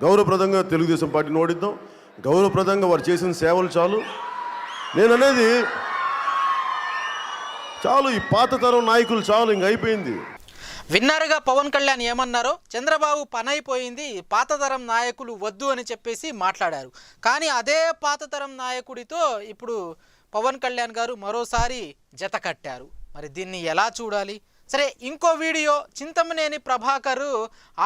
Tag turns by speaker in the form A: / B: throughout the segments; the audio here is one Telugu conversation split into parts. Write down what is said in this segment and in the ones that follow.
A: గౌరవప్రదంగా తెలుగుదేశం పార్టీని ఓడిద్దాం. గౌరవప్రదంగా వారు చేసిన సేవలు చాలు. నేను అనేది చాలు, ఈ పాత తరం నాయకులు చాలు, ఇంక అయిపోయింది.
B: విన్నారుగా పవన్ కళ్యాణ్ ఏమన్నారో. చంద్రబాబు పనైపోయింది, పాత తరం నాయకులు వద్దు అని చెప్పేసి మాట్లాడారు. కానీ అదే పాత తరం నాయకుడితో ఇప్పుడు పవన్ కళ్యాణ్ గారు మరోసారి జత కట్టారు. మరి దీన్ని ఎలా చూడాలి? సరే, ఇంకో వీడియో, చింతమనేని ప్రభాకర్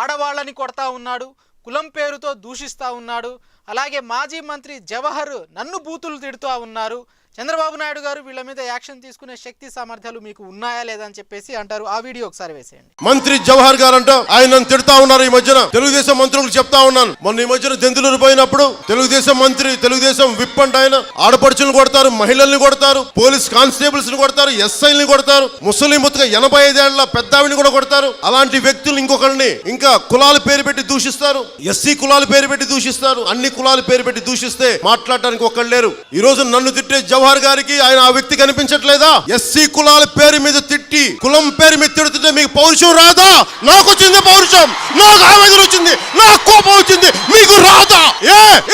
B: ఆడవాళ్ళని కొడతా ఉన్నాడు, కులం పేరుతో దూషిస్తూ ఉన్నాడు. అలాగే మాజీ మంత్రి జవహర్ నన్ను బూతులు తిడుతూ ఉన్నారు. చంద్రబాబు నాయుడు గారు వీళ్ళ మీద యాక్షన్ తీసుకునే శక్తి సామర్థ్యాలు మీకు ఉన్నాయా లేదా అని చెప్పేసి అంటారు. ఆ వీడియో ఒకసారి వేసేయండి.
A: మంత్రి జవహర్ గారు అంట ఆయన నన్ను తిడతా ఉన్నారు. ఈ మధ్యన తెలుగుదేశం మంత్రులకు చెప్తా ఉన్నాను. మొన్న ఈ మధ్యన దెందులూరు పోయినప్పుడు తెలుగుదేశం మంత్రి, తెలుగుదేశం విప్ అంట ఆయన, ఆడపడుచులను కొడతారు, మహిళల్ని కొడతారు, పోలీస్ కానిస్టేబుల్స్ ని కొడతారు, ఎస్ఐల్ని కొడతారు, ముసలి ముత్తగా 85 ఏళ్ల పెద్దావిని కూడా కొడతారు. అలాంటి వ్యక్తులు ఇంకొకరిని ఇంకా కులాల పేరు పెట్టి దూషిస్తారు, ఎస్సీ కులాల పేరు పెట్టి దూషిస్తారు. అన్ని కులాల పేరు పెట్టి దూషిస్తే మాట్లాడటానికి ఒక్కళ్ళు లేరు. ఈ రోజు నన్ను తిట్టే జవహర్ గారికి ఆయన ఆ వ్యక్తి కనిపించట్లేదా? ఎస్సీ కులాల పేరు మీద తిట్టి, కులం పేరు మీద తిడుతుంటే మీకు పౌరుషం రాదా? నాకు వచ్చింది పౌరుషం, నాకు ఆవేదన వచ్చింది, నాకు కోపం వచ్చింది, మీకు రాదా?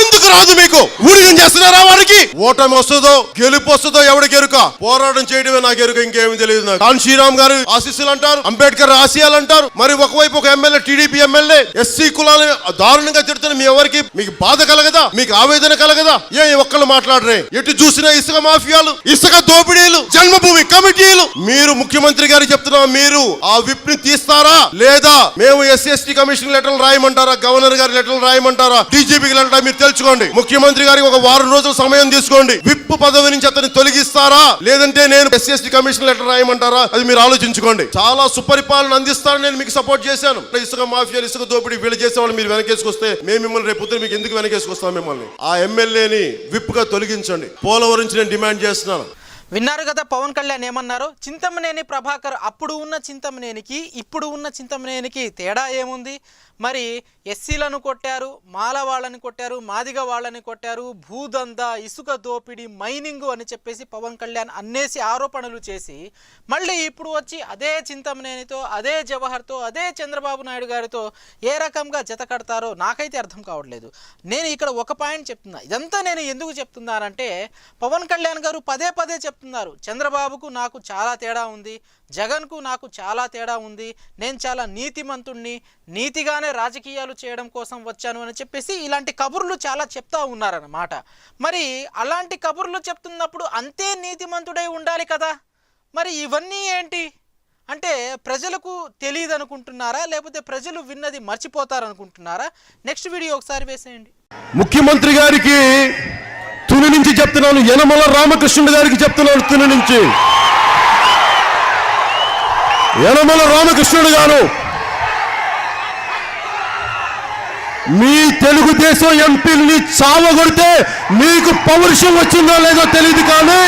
A: ఎందుకు రాదు? మీకు ఊడిగం చేస్తున్నారా? వారికి ఓటమి వస్తుందో గెలుపు వస్తుందో ఎవరికి ఎరుక? పోరాటం చేయడమే నాకు ఎరుక, ఇంకేమి తెలియదు నాకు. కాన్ శ్రీరామ్ గారు ఆశీస్సులు అంటారు, అంబేద్కర్ ఆశయాలు అంటారు. మరి ఒకవైపు ఒక ఎమ్మెల్యే, టీడీపీ ఎమ్మెల్యే ఎస్సీ కులాలను దారుణంగా తిడుతున్న మీ ఎవరికి మీకు బాధ కలగదా? మీకు ఆవేదన కలగదా? ఒక్కళ్ళు మాట్లాడరే? ఎటు చూసినా ఇసుక మాఫియాలు, ఇసుక దోపిడీలు, జన్మభూమి కమిటీలు. మీరు ముఖ్యమంత్రి గారు చెప్తున్నా, మీరు ఆ విప్ ని తీస్తారా లేదా? మేము ఎస్సీ కమిషన్ లెటర్లు రాయమంటారా? గవర్నర్ గారి లెటర్లు రాయమంటారా? డీజీపీకి లెటర్ మీరు తెలుసుకోండి. ముఖ్యమంత్రి గారికి ఒక వారం రోజుల సమయం తీసుకోండి. విప్ పదవి నుంచి అతన్ని తొలగిస్తారా లేదంటే నేను ఎస్సీ కమిషన్ లెటర్ రాయమంటారా? అది మీరు ఆలోచించుకోండి. చాలా సుపరిపాలన అందిస్తారని నేను మీకు సపోర్ట్ చేశాను. ఇసుక మాఫియాలు, ఇసుక దోపిడీ వీళ్ళు చేసేవాళ్ళు మీరు వెనకేసుకొస్తే మేము మిమ్మల్ని రేపు పొద్దున మీకు ఎందుకు వెనకేసుకొస్తాం? మిమ్మల్ని ఆ ఎమ్మెల్యేని విప్ గా తొలగించండి. పోలవరం నుంచి నేను డిమాండ్ చేస్తున్నాను.
B: విన్నారు కదా పవన్ కళ్యాణ్ ఏమన్నారో. చింతమనేని ప్రభాకర్ అప్పుడు ఉన్న చింతమనేనికి ఇప్పుడు ఉన్న చింతమనేనికి తేడా ఏముంది? మరి ఎస్సీలను కొట్టారు, మాల వాళ్ళని కొట్టారు, మాదిగ వాళ్ళని కొట్టారు, భూదందా, ఇసుక దోపిడీ, మైనింగ్ అని చెప్పేసి పవన్ కళ్యాణ్ అన్నేసి ఆరోపణలు చేసి మళ్ళీ ఇప్పుడు వచ్చి అదే చింతమనేనితో, అదే జవహర్తో, అదే చంద్రబాబు నాయుడు గారితో ఏ రకంగా జత కడతారో నాకైతే అర్థం కావట్లేదు. నేను ఇక్కడ ఒక పాయింట్ చెప్తున్నా. ఇదంతా నేను ఎందుకు చెప్తున్నానంటే పవన్ కళ్యాణ్ గారు పదే పదే చెప్తున్నారు, చంద్రబాబుకు నాకు చాలా తేడా ఉంది, జగన్కు నాకు చాలా తేడా ఉంది, నేను చాలా నీతిమంతుణ్ణి, నీతిగానే రాజకీయాలు చేయడం కోసం వచ్చాను అని చెప్పేసి ఇలాంటి కబుర్లు చాలా చెప్తా ఉన్నారన్నమాట. మరి అలాంటి కబుర్లు చెప్తున్నప్పుడు అంతే నీతిమంతుడై ఉండాలి కదా. మరి ఇవన్నీ ఏంటి అంటే ప్రజలకు తెలియదు అనుకుంటున్నారా, లేకపోతే ప్రజలు విన్నది మర్చిపోతారనుకుంటున్నారా? నెక్స్ట్ వీడియో ఒకసారి వేసేయండి.
A: ముఖ్యమంత్రి గారికి తుని నుంచి చెప్తున్నాను, యనమల రామకృష్ణుడు గారికి చెప్తున్నాను. తుని నుంచి యనమల రామకృష్ణుడు గారు, మీ తెలుగుదేశం ఎంపీని చావగొడితే మీకు పౌరుషం వచ్చిందో లేదో తెలియదు, కానీ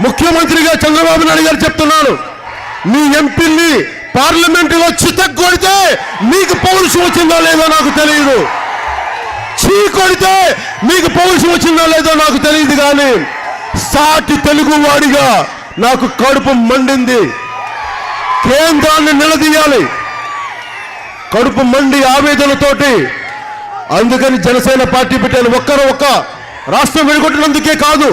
A: ముఖ్యమంత్రిగా చంద్రబాబు నాయుడు గారు చెప్తున్నాను, మీ ఎంపీని పార్లమెంటులో చితగ్గొడితే మీకు పౌరుషం వచ్చిందో లేదో నాకు తెలియదు, చీ కొడితే మీకు పౌరుషం వచ్చిందో లేదో నాకు తెలియదు, కానీ సాటి తెలుగువాడిగా నాకు కడుపు మండింది. కేంద్రాన్ని నిలదీయాలి, కడుపు మండి ఆవేదనతోటి. అందుకని జనసేన పార్టీ పెట్టాను. ఒక్క రాష్ట్రం విడగొట్టినందుకే కాదు,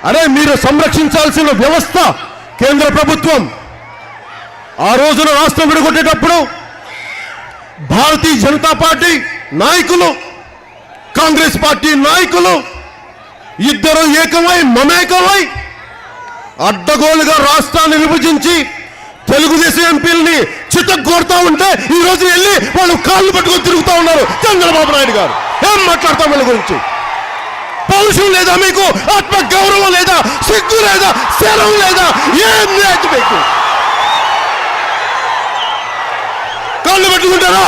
A: అరే మీరు సంరక్షించాల్సిన వ్యవస్థ కేంద్ర ప్రభుత్వం. ఆ రోజున రాష్ట్రం విడగొట్టేటప్పుడు భారతీయ జనతా పార్టీ నాయకులు, కాంగ్రెస్ పార్టీ నాయకులు ఇద్దరు ఏకమై మమేకమై అడ్డగోలుగా రాష్ట్రాన్ని విభజించి తెలుగుదేశం ఎంపీలని చితగ్గొడతా ఉంటే ఈ రోజు వెళ్ళి వాళ్ళు కాళ్ళు పట్టుకొని తిరుగుతూ ఉన్నారు చంద్రబాబు నాయుడు గారు. ఏం మాట్లాడతాం వీళ్ళ గురించి? పౌరుషం లేదా మీకు? ఆత్మ గౌరవం లేదా? సిగ్గు లేదా? శరం లేదా? ఏం లేదు మీకు? కాళ్ళు పట్టుకుంటారా?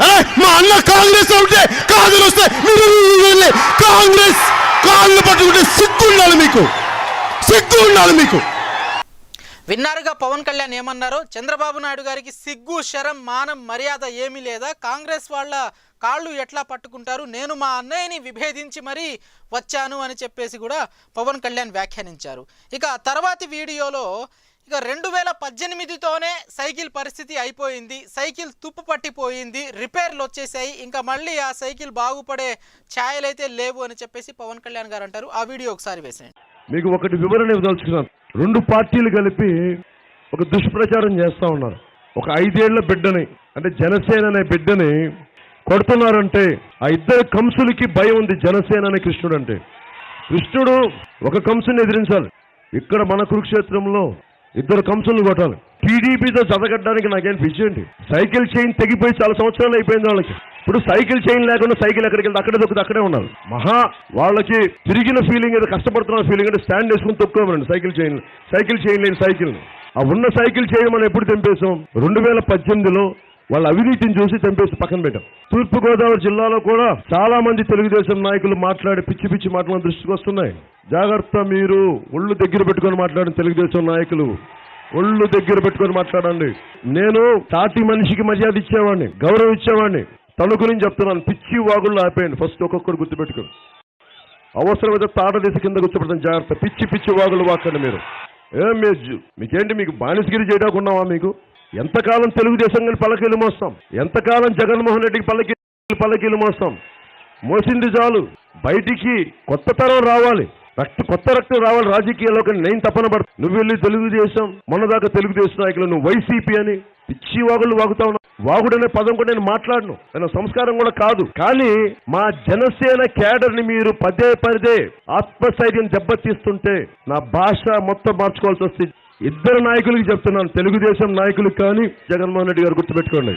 A: అరే మా అన్న కాంగ్రెస్ ఉంటే కాదులు వస్తాయి, మీరు కాంగ్రెస్ కాళ్ళు పట్టుకుంటే సిగ్గు ఉండాలి మీకు, సిగ్గు ఉండాలి మీకు.
B: విన్నారుగా పవన్ కళ్యాణ్ ఏమన్నారో. చంద్రబాబు నాయుడు గారికి సిగ్గు, శరం, మానం, మర్యాద ఏమీ లేదా? కాంగ్రెస్ వాళ్ళ కాళ్ళు ఎట్లా పట్టుకుంటారు? నేను మా అన్నయ్యని విభేదించి మరీ వచ్చాను అని చెప్పేసి కూడా పవన్ కళ్యాణ్ వ్యాఖ్యానించారు. ఇక తర్వాతి వీడియోలో ఇక 2018తోనే సైకిల్ పరిస్థితి అయిపోయింది, సైకిల్ తుప్పు పట్టిపోయింది, రిపేర్లు వచ్చేసాయి, ఇంకా మళ్ళీ ఆ సైకిల్ బాగుపడే ఛాయలైతే లేవు అని చెప్పేసి పవన్ కళ్యాణ్ గారు అంటారు. ఆ వీడియో ఒకసారి వేసేయండి.
C: మీకు ఒకటి వివరణ ఇవ్వదలుచుకున్నాను. రెండు పార్టీలు కలిపి ఒక దుష్ప్రచారం చేస్తా ఉన్నారు. ఒక 5 ఏళ్ల బిడ్డని, అంటే జనసేన అనే బిడ్డని కొడుతున్నారంటే ఆ ఇద్దరు కంసులకి భయం ఉంది. జనసేన అనే కృష్ణుడు అంటే, కృష్ణుడు ఒక కంసుని ఎదిరించాలి. ఇక్కడ మన కురుక్షేత్రంలో 2 కంసులను కొట్టాలి. టీడీపీతో చదగడానికి నాకేం పిచ్చేంటి? సైకిల్ చైన్ తెగిపోయి చాలా సంవత్సరాలు అయిపోయింది వాళ్ళకి. ఇప్పుడు సైకిల్ చైన్ లేకుండా సైకిల్ ఎక్కడికి వెళ్తే అక్కడే దొక్కుతుంది, అక్కడే ఉన్నారు. వాళ్ళకి తిరిగిన ఫీలింగ్ ఏదో, కష్టపడుతున్న ఫీలింగ్ అంటే స్టాండ్ వేసుకుని తొక్కోమరండి సైకిల్ చైన్ లేని సైకిల్. ఆ ఉన్న సైకిల్ చైన్ మనం ఎప్పుడు తెంపేశాం? 2018లో వాళ్ళ అవినీతిని చూసి తెంపేసి పక్కన పెట్టాం. తూర్పుగోదావరి జిల్లాలో కూడా చాలా మంది తెలుగుదేశం నాయకులు మాట్లాడే పిచ్చి పిచ్చి మాటలు దృష్టికి వస్తున్నాయి. జాగ్రత్త, మీరు ఒళ్ళు దగ్గర పెట్టుకొని మాట్లాడిన తెలుగుదేశం నాయకులు ఒళ్ళు దగ్గర పెట్టుకొని మాట్లాడండి. నేను సాటి మనిషికి మర్యాద ఇచ్చేవాడిని, గౌరవం ఇచ్చేవాడిని. తణుకు నుంచి చెప్తున్నాను, పిచ్చి వాగుళ్ళు ఆపేయండి ఫస్ట్. ఒక్కొక్కరు గుర్తుపెట్టుకోండి. అవసరమైతే తాటదేశ కింద గుర్తుపెడతాను. జాగ్రత్త, పిచ్చి వాగులు వాకండి మీరు. మీకేంటి, మీకు బానిసగిరి చేయడాకున్నావా? మీకు ఎంతకాలం తెలుగుదేశం పల్లకీలు మోస్తాం? ఎంతకాలం జగన్మోహన్ రెడ్డికి పల్లకీలు మోస్తాం? మోసింది చాలు. బయటికి కొత్త తరం రావాలి, కొత్త రక్తం రావాలి రాజకీయాల్లో. కానీ నేను తప్పన పడతా. నువ్వు వెళ్ళి తెలుగుదేశం, మొన్నదాకా తెలుగుదేశం నాయకులు, నువ్వు వైసీపీ అని పిచ్చి వాగులు వాగుతా ఉన్నావు. వాగుడనే పదం కూడా నేను మాట్లాడను, నేను సంస్కారం కూడా కాదు. కానీ మా జనసేన క్యాడర్ని మీరు పదే ఆత్మస్థైర్యం దెబ్బతీస్తుంటే నా భాష మొత్తం మార్చుకోవాల్సి వస్తుంది. 2 నాయకులకి చెప్తున్నాను, తెలుగుదేశం నాయకులకు కానీ జగన్మోహన్ రెడ్డి గారు గుర్తుపెట్టుకోండి.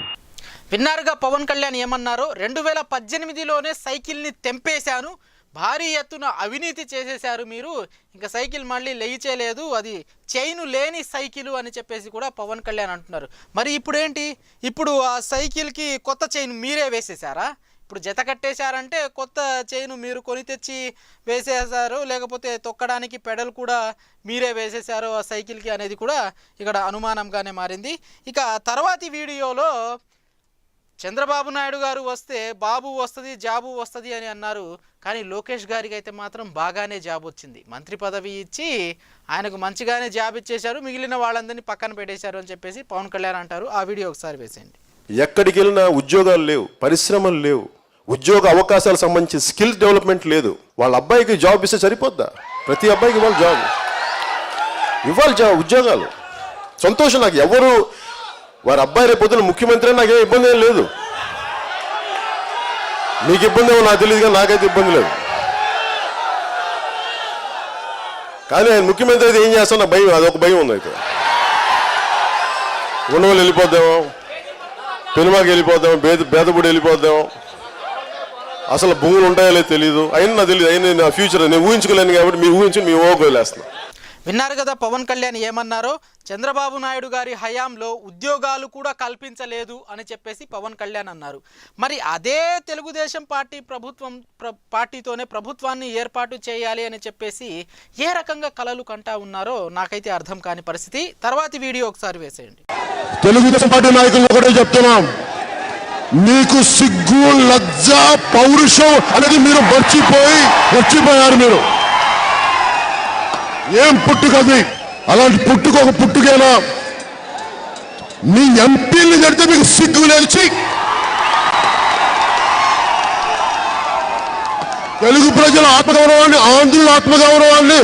B: విన్నారుగా పవన్ కళ్యాణ్ ఏమన్నారు? 2018లోనే సైకిల్ని తెంపేశాను, భారీ ఎత్తున అవినీతి చేసేశారు మీరు, ఇంకా సైకిల్ మళ్ళీ లేయలేదు, అది చైను లేని సైకిల్ అని చెప్పేసి కూడా పవన్ కళ్యాణ్ అంటున్నారు. మరి ఇప్పుడు ఏంటి? ఇప్పుడు ఆ సైకిల్కి కొత్త చైన్ మీరే వేసేసారా? ఇప్పుడు జత కట్టేశారంటే కొత్త చైను మీరు కొని తెచ్చి వేసేసారు, లేకపోతే తొక్కడానికి పెడల్ కూడా మీరే వేసేసారు ఆ సైకిల్కి అనేది కూడా ఇక్కడ అనుమానంగానే మారింది. ఇక తర్వాతి వీడియోలో చంద్రబాబు నాయుడు గారు వస్తే బాబు వస్తుంది, జాబు వస్తుంది అని అన్నారు. కానీ లోకేష్ గారికి అయితే మాత్రం బాగానే జాబ్ వచ్చింది. మంత్రి పదవి ఇచ్చి ఆయనకు మంచిగానే జాబ్ ఇచ్చేశారు, మిగిలిన వాళ్ళందరినీ పక్కన పెట్టేశారు అని చెప్పేసి పవన్ కళ్యాణ్ అంటారు. ఆ వీడియో ఒకసారి వేసేయండి.
D: ఎక్కడికి వెళ్ళినా ఉద్యోగాలు లేవు, పరిశ్రమలు లేవు, ఉద్యోగ అవకాశాలకు సంబంధించి స్కిల్ డెవలప్మెంట్ లేదు. వాళ్ళ అబ్బాయికి జాబ్ ఇస్తే సరిపోద్దా? ప్రతి అబ్బాయికి ఇవ్వాలి జాబ్, ఉద్యోగాలు. సంతోషం నాకు. ఎవరు వారి అబ్బాయి రేపు పొద్దున ముఖ్యమంత్రి నాకేం ఇబ్బంది ఏం లేదు. మీకు ఇబ్బంది ఏమో నాకు తెలియదు, కానీ నాకైతే ఇబ్బంది లేదు. కానీ ఆయన ముఖ్యమంత్రి అయితే ఏం చేస్తాను నాకు భయం, అదొక భయం ఉంది. అయితే ఉన్నవాళ్ళు వెళ్ళిపోద్దాము, పెనుమాకి వెళ్ళిపోద్దాము, బేదపూడి వెళ్ళిపోద్దాము. అసలు భూములు ఉంటాయో లేదో తెలియదు. అయినా నాకు తెలియదు, అయినా నా ఫ్యూచర్ నేను ఊహించుకోలేను. కాబట్టి మీరు ఊహించి మీ ఓకు వెళ్ళేస్తున్నాను.
B: విన్నారు కదా పవన్ కళ్యాణ్ ఏమన్నారో? చంద్రబాబు నాయుడు గారి హయాంలో ఉద్యోగాలు కూడా కల్పించలేదు అని చెప్పేసి పవన్ కళ్యాణ్ అన్నారు. మరి అదే తెలుగుదేశం పార్టీతోనే ప్రభుత్వాన్ని ఏర్పాటు చేయాలి అని చెప్పేసి ఏ రకంగా కలలు కంటా ఉన్నారో నాకైతే అర్థం కాని పరిస్థితి. తర్వాతి వీడియో ఒకసారి వేసేయండి.
C: తెలుగుదేశం పార్టీ నాయకులు ఒకటే చెప్తున్నాం, మీకు సిగ్గు, లజ్జ, పౌరుషం అనేది మీరు మర్చిపోయారు. మీరు ఏం పుట్టుకది? అలాంటి ఒక పుట్టుకేనా? మీ ఎంపీని చెడితే మీకు సిగ్గు లేచి తెలుగు ప్రజల ఆత్మగౌరవాన్ని, ఆంధ్రుల ఆత్మగౌరవాన్ని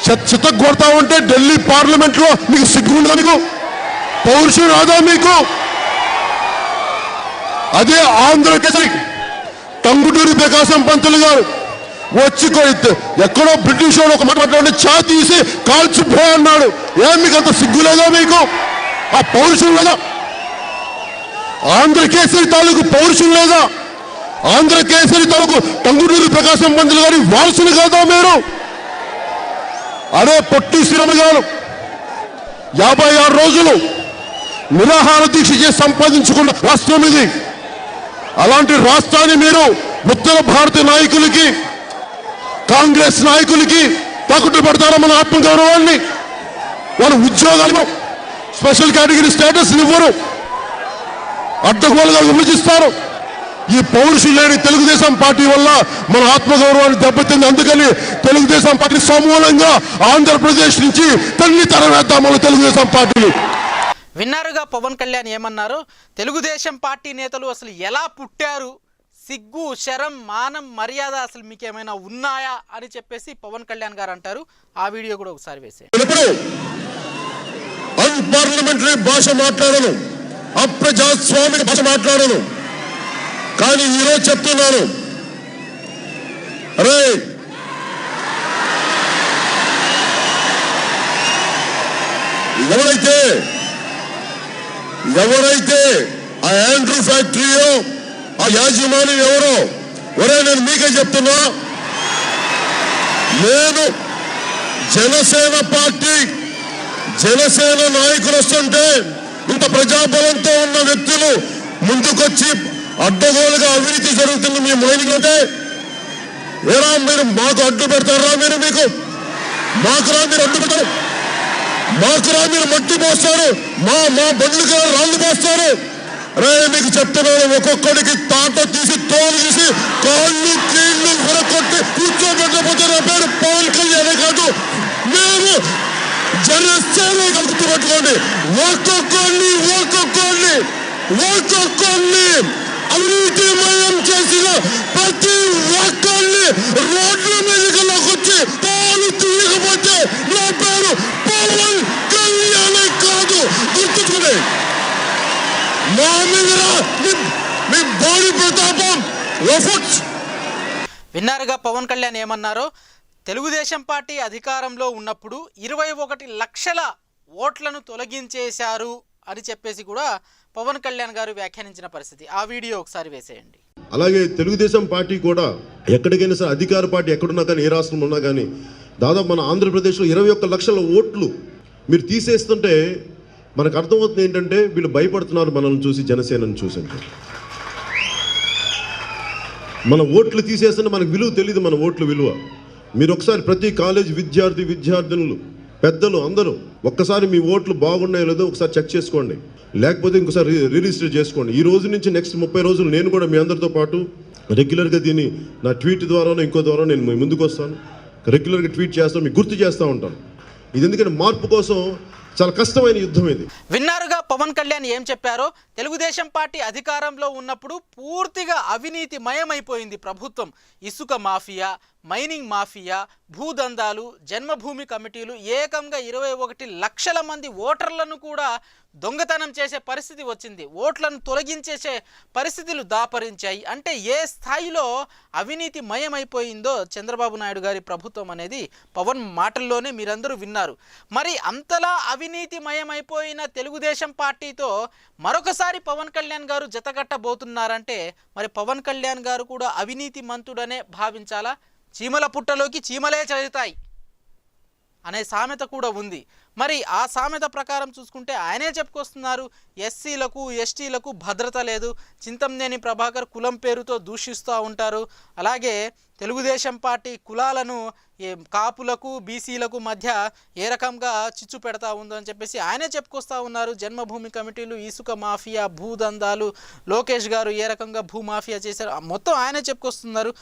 C: చిత్తగొడతా ఉంటే ఢిల్లీ పార్లమెంట్ లో మీకు సిగ్గు ఉండదా? మీకు పౌరుషం రాదా మీకు? అదే ఆంధ్రకేసరి టంగుటూరి ప్రకాశం పంతులు గారు వచ్చి ఎక్కడో బ్రిటిష్ వాడు ఒక మాట చా తీసి కాల్చిపో అన్నాడు. ఏం మీకు అంత సిగ్గు లేదా? మీకు ఆ పౌరుషం లేదా? ఆంధ్రకేసరి తాలూకు పౌరుషం లేదా? ఆంధ్రకేసరి తాలూకు టంగుటూరి ప్రకాశం పంతులు గారి వారసులు కాదా మీరు? అదే పొట్టి శ్రీరాములు గారు 56 రోజులు నిరాహార దీక్ష చేసి సంపాదించుకున్న రాష్ట్రం ఇది. అలాంటి రాష్ట్రాన్ని మీరు ఉత్తర భారత నాయకులకి, కాంగ్రెస్ నాయకులకి తాకట్టు పెడతారా? మన ఆత్మగౌరవాన్ని, వాళ్ళ ఉద్యోగాలు, స్పెషల్ కేటగిరీ స్టేటస్ ఇవ్వరు, అడ్డగోలుగా విభజిస్తారు.
A: ఈ పౌరుషులు లేని తెలుగుదేశం పార్టీ వల్ల మన ఆత్మగౌరవాన్ని దెబ్బతింది. అందుకని తెలుగుదేశం పార్టీ సమూలంగా ఆంధ్రప్రదేశ్ నుంచి తల్లి తరవేద్దాము తెలుగుదేశం పార్టీని.
B: విన్నారుగా పవన్ కళ్యాణ్ ఏమన్నారు? తెలుగుదేశం పార్టీ నేతలు అసలు ఎలా పుట్టారు, సిగ్గు శరం మానం మర్యాద అసలు మీకు ఏమైనా ఉన్నాయా అని చెప్పేసి పవన్ కళ్యాణ్ గారు అంటారు. ఆ వీడియో కూడా ఒకసారి వేసే.
A: అన్పార్లమెంటరీ భాష మాట్లాడను, అప్రజాస్వామిక భాష మాట్లాడను. కానీ ఈరోజు చెప్తున్నాను, అరే ఎవరైతే ఆ యాండ్రూ ఫ్యాక్టరీయో ఆ యాజమాని ఎవరో ఒరే నేను మీకే చెప్తున్నా, నేను జనసేన పార్టీ జనసేన నాయకులు వస్తుంటే ఇంత ప్రజాబలంతో ఉన్న వ్యక్తులు ముందుకొచ్చి అడ్డగోలుగా అవినీతి జరుగుతుంది మీ మైనింగ్ అంటే ఏరా మీరు మాకు అడ్డు పెడతారా? మీకు మాకురా మీరు అడ్డు పెడతారు, మాకురా మీరు మట్టి పోస్తారు, మా బండ్లుగా రాళ్ళు పోస్తారు. రే మీకు చెప్తున్నాను, ఒక్కొక్కడికి తాట తీసి తోలు తీసి కాళ్ళు కీళ్ళు విరకొట్టి కూర్చోబెట్టకపోతే నా పేరు పవన్ కళ్యాణ్ కాదు. మేము జనసేన కలుపుతూ పెట్టుకోండి. ఒక్కొక్కడిని అవినీతిమయం చేసిన ప్రతి ఒక్కరిని రోడ్ల మీదకి వచ్చి పాలు తీయకపోతే నా పేరు పవన్ కళ్యాణ్ కాదు. గుర్తుకునే మా మీద మీ బాడీ ప్రతాపం.
B: విన్నారుగా పవన్ కళ్యాణ్ ఏమన్నారో? తెలుగుదేశం పార్టీ అధికారంలో ఉన్నప్పుడు 21 లక్షల ఓట్లను తొలగించేశారు అని చెప్పేసి కూడా పవన్ కళ్యాణ్ గారు వ్యాఖ్యానించిన పరిస్థితి. ఆ వీడియో ఒకసారి వేసేయండి.
A: అలాగే తెలుగుదేశం పార్టీ కూడా ఎక్కడికైనా సరే అధికార పార్టీ ఎక్కడున్నా కానీ, ఏ రాష్ట్రంలో ఉన్నా కానీ, దాదాపు మన ఆంధ్రప్రదేశ్లో 21 లక్షల ఓట్లు మీరు తీసేస్తుంటే మనకు అర్థమవుతుంది ఏంటంటే వీళ్ళు భయపడుతున్నారు మనల్ని చూసి, జనసేనని చూసంటే. మన ఓట్లు తీసేస్తుంటే మనకు విలువ తెలియదు, మన ఓట్ల విలువ. మీరు ఒకసారి ప్రతి కాలేజ్ విద్యార్థినులు పెద్దలు అందరూ ఒక్కసారి మీ ఓట్లు బాగున్నాయో లేదో ఒకసారి చెక్ చేసుకోండి, లేకపోతే ఇంకోసారి రిజిస్టర్ చేసుకోండి. ఈ రోజు నుంచి నెక్స్ట్ 30 రోజులు నేను కూడా మీ అందరితో పాటు రెగ్యులర్గా దీన్ని నా ట్వీట్ ద్వారానో ఇంకో ద్వారా నేను మీ ముందుకు వస్తాను. రెగ్యులర్గా ట్వీట్ చేస్తాను, మీకు గుర్తు చేస్తూ ఉంటాను. ఇది ఎందుకంటే మార్పు కోసం చాలా కష్టమైన యుద్ధం ఇది.
B: విన్నారుగా పవన్ కళ్యాణ్ ఏం చెప్పారో? తెలుగుదేశం పార్టీ అధికారంలో ఉన్నప్పుడు పూర్తిగా అవినీతి మయమైపోయింది ప్రభుత్వం. ఇసుక మాఫియా, మైనింగ్ మాఫియా, భూదందాలు, జన్మభూమి కమిటీలు, ఏకంగా 21 లక్షల మంది ఓటర్లను కూడా దొంగతనం చేసే పరిస్థితి వచ్చింది. ఓట్లను తొలగించేసే పరిస్థితులు దాపరించాయి. అంటే ఏ స్థాయిలో అవినీతి మయమైపోయిందో చంద్రబాబు నాయుడు గారి ప్రభుత్వం అనేది పవన్ మాటల్లోనే మీరందరూ విన్నారు. మరి అంతలా అవినీతి మయమైపోయిన తెలుగుదేశం పార్టీతో మరొకసారి పవన్ కళ్యాణ్ గారు జతకట్టబోతున్నారంటే మరి పవన్ కళ్యాణ్ గారు కూడా అవినీతి మంతుడనే భావించాలా? చీమల పుట్టలోకి చీమలే చేరుతాయి అనే సామెత కూడా ఉంది. మరి ఆ సామెత ప్రకారం చూసుకుంటే ఆయనే చెప్పుకొస్తున్నారు, ఎస్సీలకు ఎస్టీలకు భద్రత లేదు, చింతమనేని ప్రభాకర్ కులం పేరుతో దూషిస్తూ ఉంటారు. అలాగే తెలుగుదేశం పార్టీ కులాలను కాపులకు బీసీలకు మధ్య ఏ రకంగా చిచ్చు పెడతా ఉందో అని చెప్పేసి ఆయనే చెప్పుకొస్తూ ఉన్నారు. జన్మభూమి కమిటీలు, ఇసుక మాఫియా, భూదందాలు, లోకేష్ గారు ఏ రకంగా భూమాఫియా చేశారు మొత్తం ఆయనే చెప్పుకొస్తున్నారు.